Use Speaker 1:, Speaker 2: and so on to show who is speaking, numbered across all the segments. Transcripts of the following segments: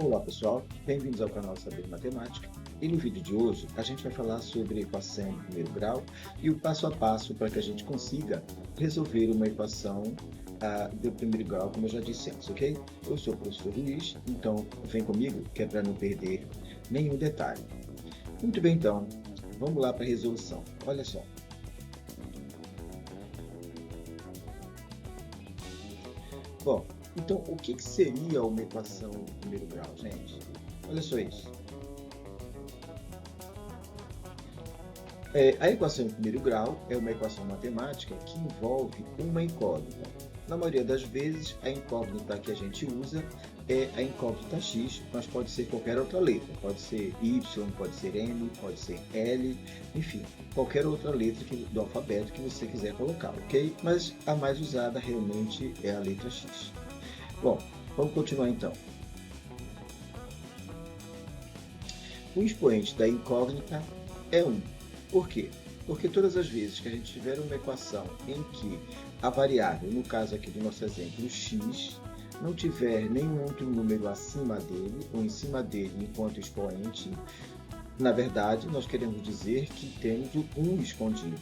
Speaker 1: Olá pessoal, bem-vindos ao canal Saber Matemática. E no vídeo de hoje a gente vai falar sobre a equação de primeiro grau e o passo a passo para que a gente consiga resolver uma equação do primeiro grau, como eu já disse antes, ok? Eu sou o professor Luiz, então vem comigo que é para não perder nenhum detalhe. Muito bem, então, vamos lá para a resolução. Olha só. Bom, então o que seria uma equação de primeiro grau, gente? Olha só isso. A equação de primeiro grau é uma equação matemática que envolve uma incógnita. Na maioria das vezes, a incógnita que a gente usa é a incógnita x, mas pode ser qualquer outra letra. Pode ser y, pode ser m, pode ser l, enfim, qualquer outra letra do alfabeto que você quiser colocar, ok? Mas a mais usada realmente é a letra x. Bom, vamos continuar então. O expoente da incógnita é 1. Por quê? Porque todas as vezes que a gente tiver uma equação em que a variável, no caso aqui do nosso exemplo, x, não tiver nenhum outro número acima dele ou em cima dele enquanto expoente, na verdade, nós queremos dizer que temos o 1 escondido.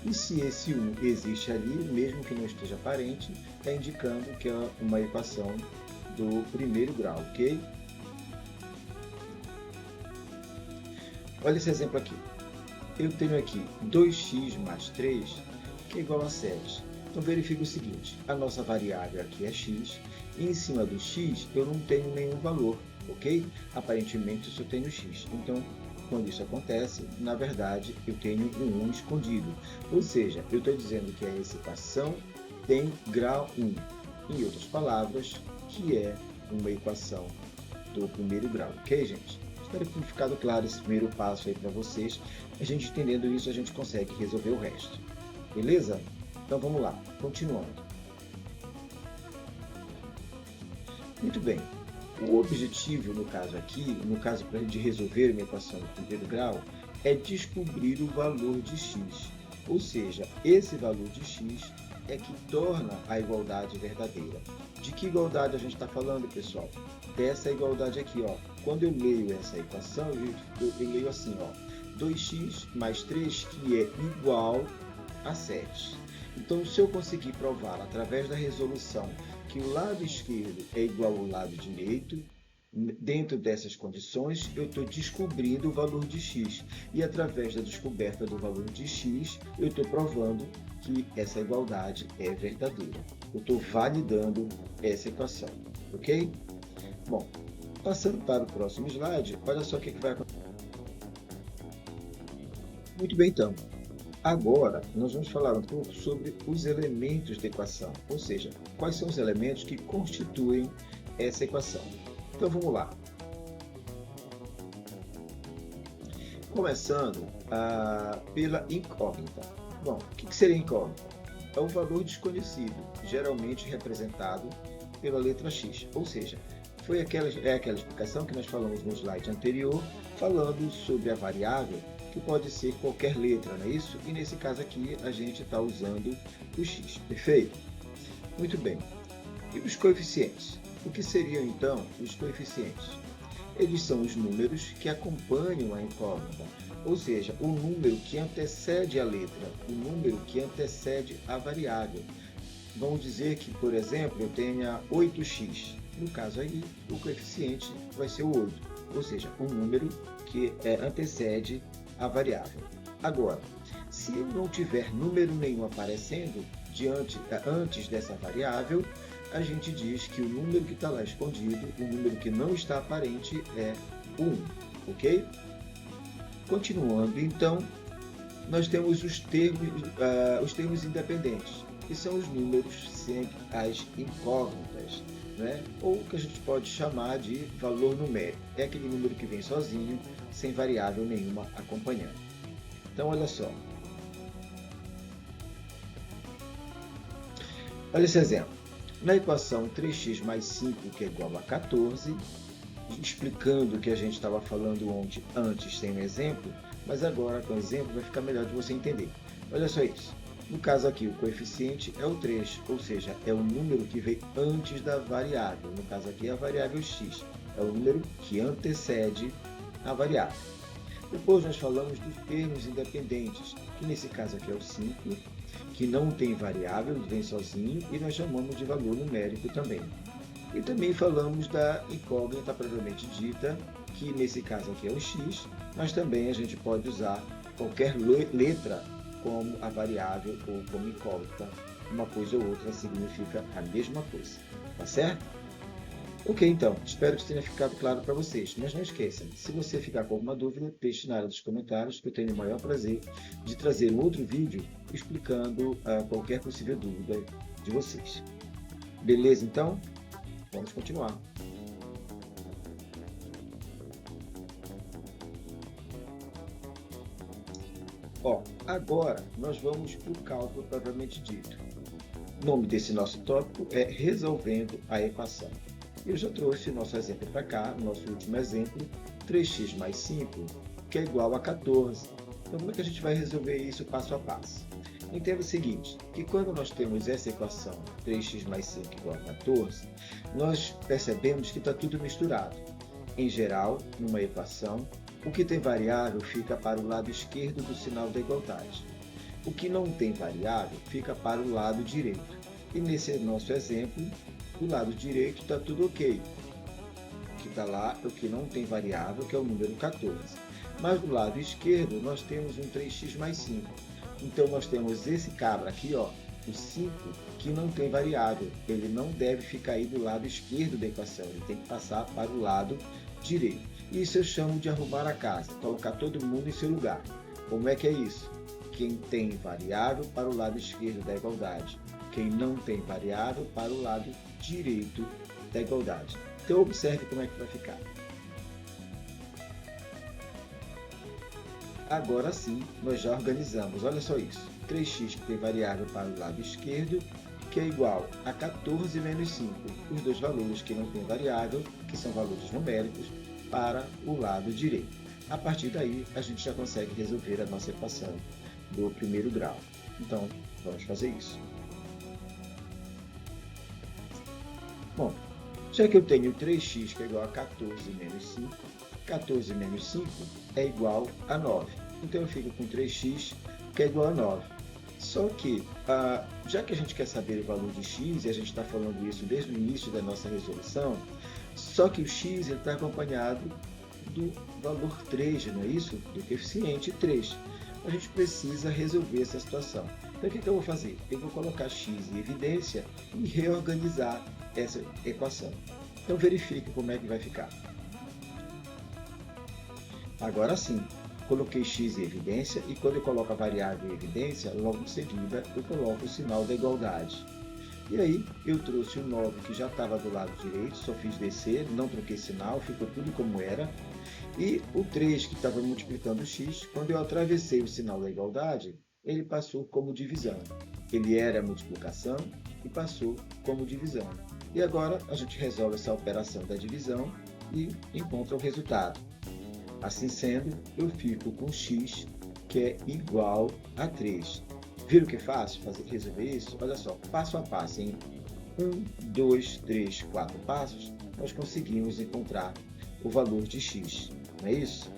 Speaker 1: E se esse 1 existe ali, mesmo que não esteja aparente, está indicando que é uma equação do primeiro grau, ok? Olha esse exemplo aqui. Eu tenho aqui 2x mais 3, que é igual a 7. Então, verifique o seguinte, a nossa variável aqui é x, e em cima do x eu não tenho nenhum valor, ok? Aparentemente, eu só tenho x. Então, quando isso acontece, na verdade, eu tenho um 1 escondido. Ou seja, eu estou dizendo que essa equação tem grau 1. Em outras palavras, que é uma equação do primeiro grau, ok, gente? Espero que tenha ficado claro esse primeiro passo aí para vocês. A gente entendendo isso, a gente consegue resolver o resto. Beleza? Então vamos lá, continuando. Muito bem. O objetivo, no caso aqui, no caso de resolver uma equação do primeiro grau, é descobrir o valor de x. Ou seja, esse valor de x é que torna a igualdade verdadeira. De que igualdade a gente está falando, pessoal? Dessa igualdade aqui, ó. Quando eu leio essa equação, eu leio assim, ó, 2x mais 3, que é igual a 7. Então, se eu conseguir provar através da resolução que o lado esquerdo é igual ao lado direito, dentro dessas condições, eu estou descobrindo o valor de x. E através da descoberta do valor de x, eu estou provando que essa igualdade é verdadeira. Eu estou validando essa equação, ok? Bom, passando para o próximo slide, olha só o que vai acontecer. Muito bem, então. Agora, nós vamos falar um pouco sobre os elementos da equação, ou seja, quais são os elementos que constituem essa equação. Então, vamos lá. Começando pela incógnita. Bom, o que seria incógnita? É o valor desconhecido, geralmente representado pela letra x, ou seja, é aquela explicação que nós falamos no slide anterior, falando sobre a variável, que pode ser qualquer letra, não é isso? E nesse caso aqui, a gente está usando o x, perfeito? Muito bem. E os coeficientes? O que seriam, então, os coeficientes? Eles são os números que acompanham a incógnita, ou seja, o número que antecede a letra, o número que antecede a variável. Vamos dizer que, por exemplo, eu tenha 8x. No caso aí, o coeficiente vai ser o 8, ou seja, o número que antecede a variável. Agora, se eu não tiver número nenhum aparecendo antes dessa variável, a gente diz que o número que está lá escondido, o número que não está aparente é o 1, ok? Continuando, então, nós temos os termos independentes, que são os números sem as incógnitas, né? Ou que a gente pode chamar de valor numérico. É aquele número que vem sozinho, sem variável nenhuma acompanhando. Então, olha só. Olha esse exemplo. Na equação 3x mais 5, que é igual a 14, explicando o que a gente estava falando antes sem um exemplo, mas agora com o exemplo vai ficar melhor de você entender. Olha só isso. No caso aqui, o coeficiente é o 3, ou seja, é o número que vem antes da variável. No caso aqui, é a variável x. É o número que antecede a variável. Depois nós falamos dos termos independentes, que nesse caso aqui é o 5, que não tem variável, vem sozinho, e nós chamamos de valor numérico também. E também falamos da incógnita propriamente dita, que nesse caso aqui é o x, mas também a gente pode usar qualquer letra como a variável ou como incógnita. Uma coisa ou outra significa a mesma coisa, tá certo? Ok, então, espero que tenha ficado claro para vocês, mas não esqueçam, se você ficar com alguma dúvida, deixe na área dos comentários, que eu tenho o maior prazer de trazer um outro vídeo explicando qualquer possível dúvida de vocês. Beleza, então? Vamos continuar. Agora nós vamos para o cálculo propriamente dito. O nome desse nosso tópico é Resolvendo a Equação. Eu já trouxe nosso exemplo para cá, nosso último exemplo, 3x mais 5, que é igual a 14. Então, como é que a gente vai resolver isso passo a passo? Entenda o seguinte, que quando nós temos essa equação 3x mais 5 igual a 14, nós percebemos que está tudo misturado. Em geral, numa equação, o que tem variável fica para o lado esquerdo do sinal da igualdade. O que não tem variável fica para o lado direito. E nesse nosso exemplo, do lado direito está tudo ok. O que está lá é o que não tem variável, que é o número 14. Mas do lado esquerdo nós temos um 3x mais 5. Então nós temos esse cabra aqui, ó, o 5, que não tem variável. Ele não deve ficar aí do lado esquerdo da equação, ele tem que passar para o lado direito. Isso eu chamo de arrumar a casa, colocar todo mundo em seu lugar. Como é que é isso? Quem tem variável para o lado esquerdo da igualdade. Quem não tem variável para o lado direito da igualdade. Então observe como é que vai ficar. Agora sim, nós já organizamos, olha só isso. 3x que tem variável para o lado esquerdo, que é igual a 14 menos 5. Os dois valores que não têm variável, que são valores numéricos, para o lado direito. A partir daí, a gente já consegue resolver a nossa equação do primeiro grau. Então, vamos fazer isso. Bom, já que eu tenho 3x que é igual a 14 menos 5, 14 menos 5 é igual a 9. Então, eu fico com 3x que é igual a 9. Só que, já que a gente quer saber o valor de x, e a gente está falando isso desde o início da nossa resolução, só que o x está acompanhado do valor 3, não é isso? Do coeficiente 3. A gente precisa resolver essa situação. Então, o que eu vou fazer? Eu vou colocar x em evidência e reorganizar essa equação. Então, verifique como é que vai ficar. Agora sim, coloquei x em evidência e quando eu coloco a variável em evidência, logo em seguida eu coloco o sinal da igualdade. E aí eu trouxe o 9 que já estava do lado direito, só fiz descer, não troquei sinal, ficou tudo como era. E o 3 que estava multiplicando o x, quando eu atravessei o sinal da igualdade, ele passou como divisão. Ele era multiplicação e passou como divisão. E agora a gente resolve essa operação da divisão e encontra o resultado. Assim sendo, eu fico com x, que é igual a 3. Viram que é fácil resolver isso? Olha só, passo a passo, em 1, 2, 3, 4 passos, nós conseguimos encontrar o valor de x. Não é isso?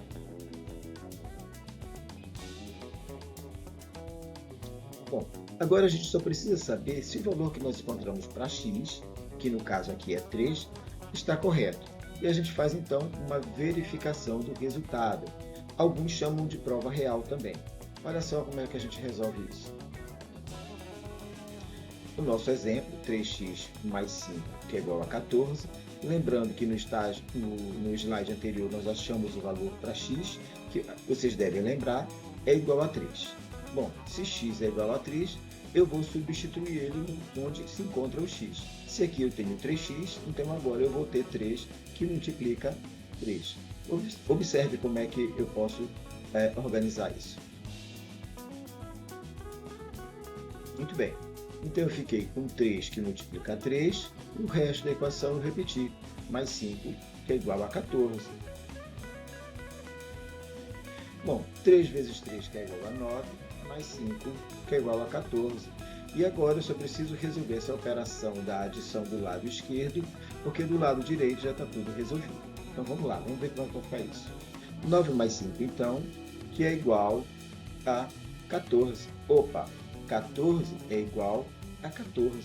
Speaker 1: Bom, agora a gente só precisa saber se o valor que nós encontramos para x, que no caso aqui é 3, está correto. E a gente faz então uma verificação do resultado. Alguns chamam de prova real também. Olha só como é que a gente resolve isso. No nosso exemplo, 3x mais 5, que é igual a 14. Lembrando que no slide anterior nós achamos o valor para x, que vocês devem lembrar, é igual a 3. Bom, se x é igual a 3, eu vou substituir ele onde se encontra o x. Se aqui eu tenho 3x, então agora eu vou ter 3 que multiplica 3. Observe como é que eu posso organizar isso. Muito bem. Então eu fiquei com 3 que multiplica 3, e o resto da equação eu repeti, mais 5, que é igual a 14. Bom, 3 vezes 3, que é igual a 9, mais 5, que é igual a 14. E agora eu só preciso resolver essa operação da adição do lado esquerdo, porque do lado direito já está tudo resolvido. Então vamos lá, vamos ver como vai ficar isso. 9 mais 5, então, que é igual a 14. Opa, 14 é igual a 14.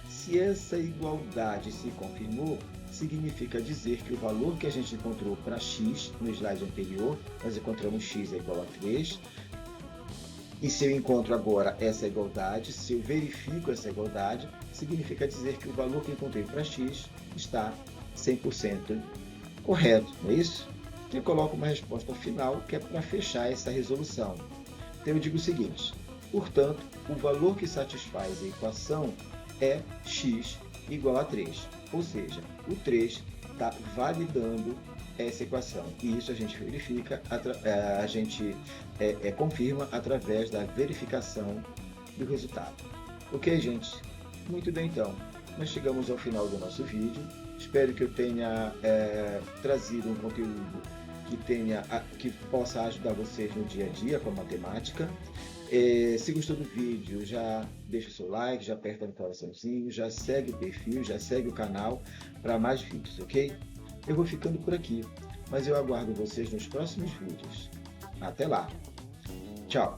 Speaker 1: Se essa igualdade se confirmou, significa dizer que o valor que a gente encontrou para x no slide anterior, nós encontramos x é igual a 3, e se eu encontro agora essa igualdade, se eu verifico essa igualdade, significa dizer que o valor que encontrei para x está 100% correto, não é isso? Então eu coloco uma resposta final que é para fechar essa resolução. Então eu digo o seguinte: portanto, o valor que satisfaz a equação é x igual a 3. Ou seja, o 3 está validando essa equação. E isso a gente verifica, a gente confirma através da verificação do resultado. Ok, gente? Muito bem, então. Nós chegamos ao final do nosso vídeo. Espero que eu tenha trazido um conteúdo que possa ajudar vocês no dia a dia com a matemática. Se gostou do vídeo, já deixa o seu like, já aperta no coraçãozinho, já segue o perfil, já segue o canal para mais vídeos, ok? Eu vou ficando por aqui, mas eu aguardo vocês nos próximos vídeos. Até lá! Tchau!